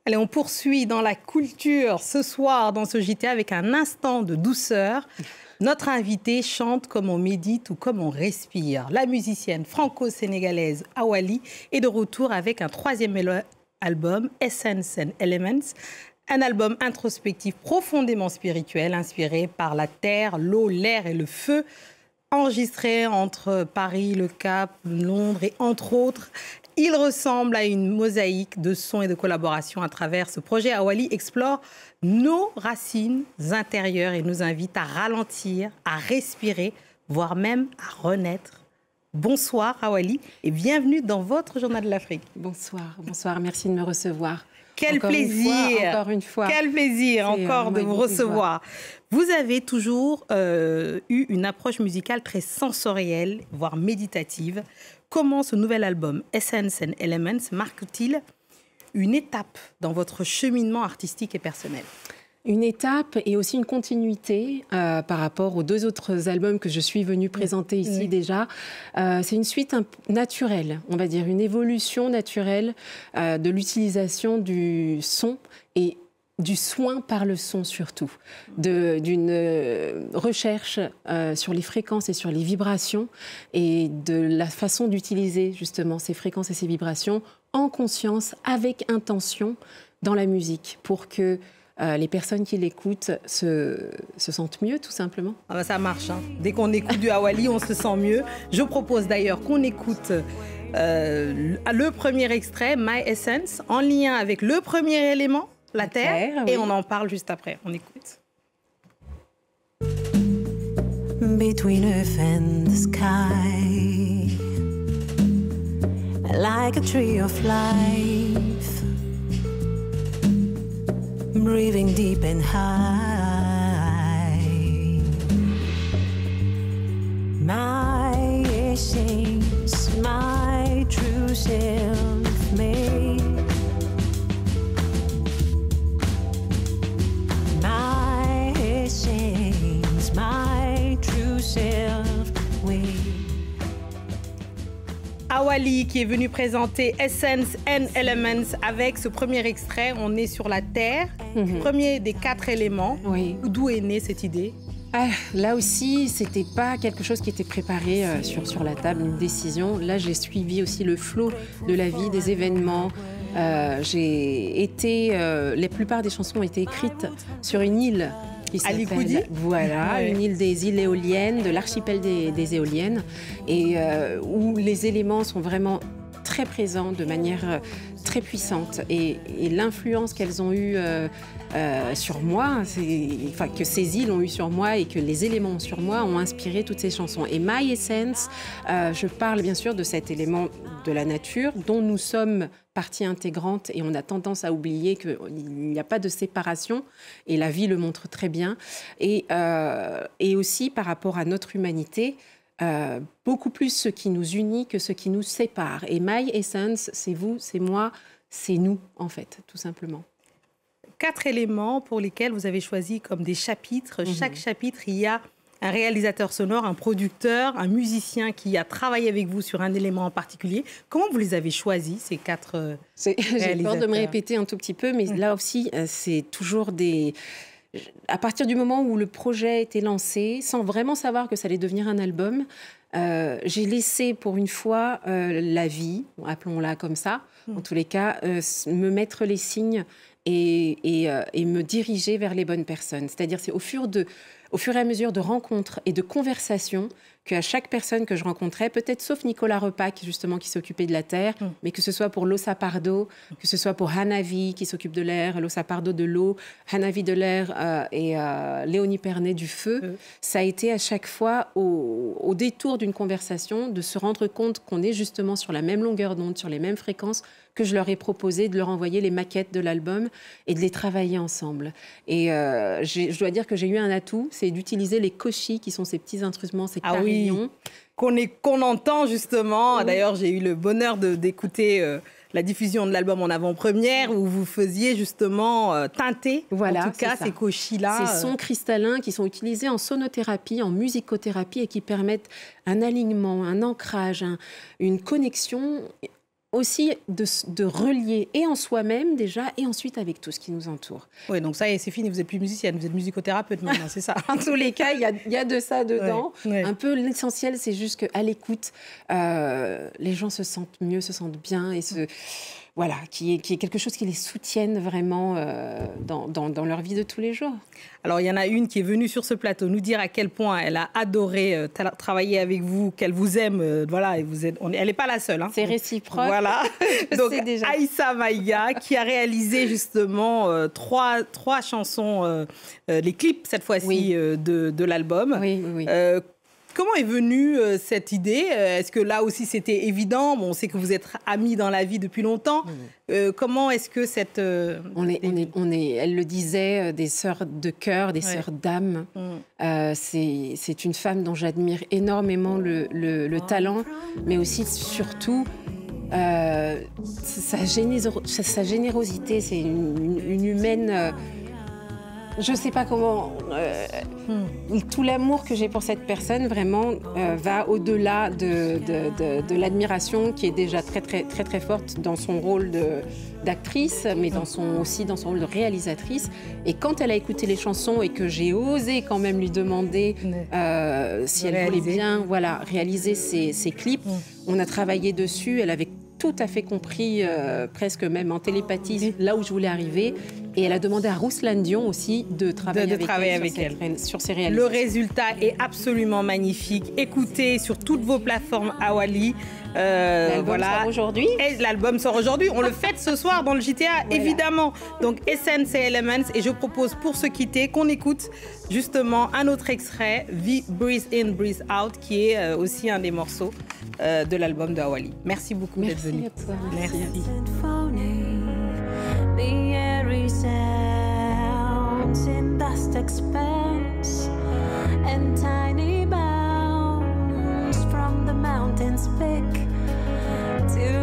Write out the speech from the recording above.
Allez, on poursuit dans la culture ce soir dans ce JT avec un instant de douceur. Notre invitée chante comme on médite ou comme on respire. La musicienne franco-sénégalaise Awali est de retour avec un troisième album, Essence and Elements. Un album introspectif profondément spirituel, inspiré par la terre, l'eau, l'air et le feu. Enregistré entre Paris, le Cap, Londres et entre autres. Il ressemble à une mosaïque de sons et de collaborations à travers ce projet. Awali explore nos racines intérieures et nous invite à ralentir, à respirer, voire même à renaître. Bonsoir Awali et bienvenue dans votre Journal de l'Afrique. Bonsoir, bonsoir, merci de me recevoir. Quel plaisir, encore une fois. Quel plaisir encore de vous recevoir. Vous avez toujours eu une approche musicale très sensorielle, voire méditative. Comment ce nouvel album, Essence and Elements, marque-t-il une étape dans votre cheminement artistique et personnel ? Une étape et aussi une continuité par rapport aux deux autres albums que je suis venue présenter ici déjà. C'est une suite naturelle, on va dire, une évolution naturelle de l'utilisation du son et du soin par le son surtout, d'une recherche sur les fréquences et sur les vibrations et de la façon d'utiliser justement ces fréquences et ces vibrations en conscience, avec intention dans la musique pour que les personnes qui l'écoutent se sentent mieux, tout simplement. Ah bah ça marche, hein. Dès qu'on écoute du Awali, on se sent mieux. Je propose d'ailleurs qu'on écoute le premier extrait, My Essence, en lien avec le premier élément, la terre, et on en parle juste après. On écoute. Between earth and the sky, like a tree of life, breathing deep and high. My essence, my true self made. My essence, my true self made. Awali qui est venu présenter Essence and Elements avec ce premier extrait. On est sur la terre, premier des 4 éléments. Oui. D'où est née cette idée ? Là aussi, c'était pas quelque chose qui était préparé sur la table, une décision. Là, j'ai suivi aussi le flot de la vie, des événements. La plupart des chansons ont été écrites sur une île qui s'appelle, voilà, une île des îles éoliennes, de l'archipel des éoliennes, et où les éléments sont vraiment très présents de manière très puissante. Et l'influence qu'elles ont eue sur moi, que ces îles ont eu sur moi et que les éléments sur moi ont inspiré toutes ces chansons. Et My Essence, je parle bien sûr de cet élément de la nature dont nous sommes partie intégrante et on a tendance à oublier qu'il n'y a pas de séparation et la vie le montre très bien. Et aussi par rapport à notre humanité, beaucoup plus ce qui nous unit que ce qui nous sépare. Et My Essence, c'est vous, c'est moi, c'est nous en fait, tout simplement. 4 éléments pour lesquels vous avez choisi comme des chapitres. Chaque chapitre, il y a un réalisateur sonore, un producteur, un musicien qui a travaillé avec vous sur un élément en particulier. Comment vous les avez choisis, ces 4 réalisateurs ? J'ai peur de me répéter un tout petit peu, mais là aussi, c'est toujours des... À partir du moment où le projet a été lancé, sans vraiment savoir que ça allait devenir un album, j'ai laissé pour une fois la vie, appelons-la comme ça, en tous les cas, me mettre les signes et me diriger vers les bonnes personnes. C'est-à-dire, c'est au fur et à mesure de rencontres et de conversations qu'à chaque personne que je rencontrais, peut-être sauf Nicolas Repac, justement, qui s'occupait de la terre, mais que ce soit pour Losa Pardo, que ce soit pour Hanavi, qui s'occupe de l'air, Losa Pardo de l'eau, Hanavi de l'air et Léonie Pernet du feu, ça a été à chaque fois au détour d'une conversation de se rendre compte qu'on est justement sur la même longueur d'onde, sur les mêmes fréquences, que je leur ai proposé de leur envoyer les maquettes de l'album et de les travailler ensemble. Et je dois dire que j'ai eu un atout, c'est d'utiliser les koshi, qui sont ces petits instruments, ces carillons. Qu'on entend justement. D'ailleurs, j'ai eu le bonheur d'écouter la diffusion de l'album en avant-première où vous faisiez justement teinter, voilà, en tout cas, ces koshis-là. Ces sons cristallins qui sont utilisés en sonothérapie, en musicothérapie et qui permettent un alignement, un ancrage, une connexion aussi de relier et en soi-même déjà et ensuite avec tout ce qui nous entoure. Oui, donc ça y est, c'est fini, vous n'êtes plus musicienne, vous êtes musicothérapeute maintenant, c'est ça? En tous les cas, il y a de ça dedans. Ouais. Un peu l'essentiel, c'est juste qu'à l'écoute, les gens se sentent mieux, se sentent bien et voilà, qui est quelque chose qui les soutienne vraiment dans leur vie de tous les jours. Alors, il y en a une qui est venue sur ce plateau nous dire à quel point elle a adoré travailler avec vous, qu'elle vous aime. Voilà, et elle n'est pas la seule. Hein. C'est réciproque. Voilà. Donc, déjà. Aïssa Maïga, qui a réalisé justement trois chansons, les clips cette fois-ci de l'album. Oui. Comment est venue cette idée? Est-ce que là aussi c'était évident? Bon, on sait que vous êtes amis dans la vie depuis longtemps. Comment est-ce que cette... elle le disait, des sœurs de cœur, des sœurs d'âme. C'est une femme dont j'admire énormément le talent, mais aussi surtout sa générosité. C'est une humaine... Je ne sais pas comment... Tout l'amour que j'ai pour cette personne, vraiment, va au-delà de l'admiration qui est déjà très, très, très, très forte dans son rôle d'actrice, mais aussi dans son rôle de réalisatrice. Et quand elle a écouté les chansons et que j'ai osé quand même lui demander si elle voulait bien réaliser ses clips, on a travaillé dessus. Elle avait tout à fait compris, presque même en télépathie, là où je voulais arriver. Et elle a demandé à Rouslan Dion aussi de travailler avec elle sur ses réalisations. Le résultat est absolument magnifique. Écoutez sur toutes vos plateformes Awali. L'album sort aujourd'hui. Et l'album sort aujourd'hui. On le fête ce soir dans le JTA, évidemment. Donc Essence et Elements. Et je propose pour se quitter qu'on écoute justement un autre extrait, Breathe In, Breathe Out, qui est aussi un des morceaux de l'album de Awali. Merci beaucoup d'être venu. Merci à toi. Merci. The airy sounds in vast expanse and tiny bounds from the mountains peak to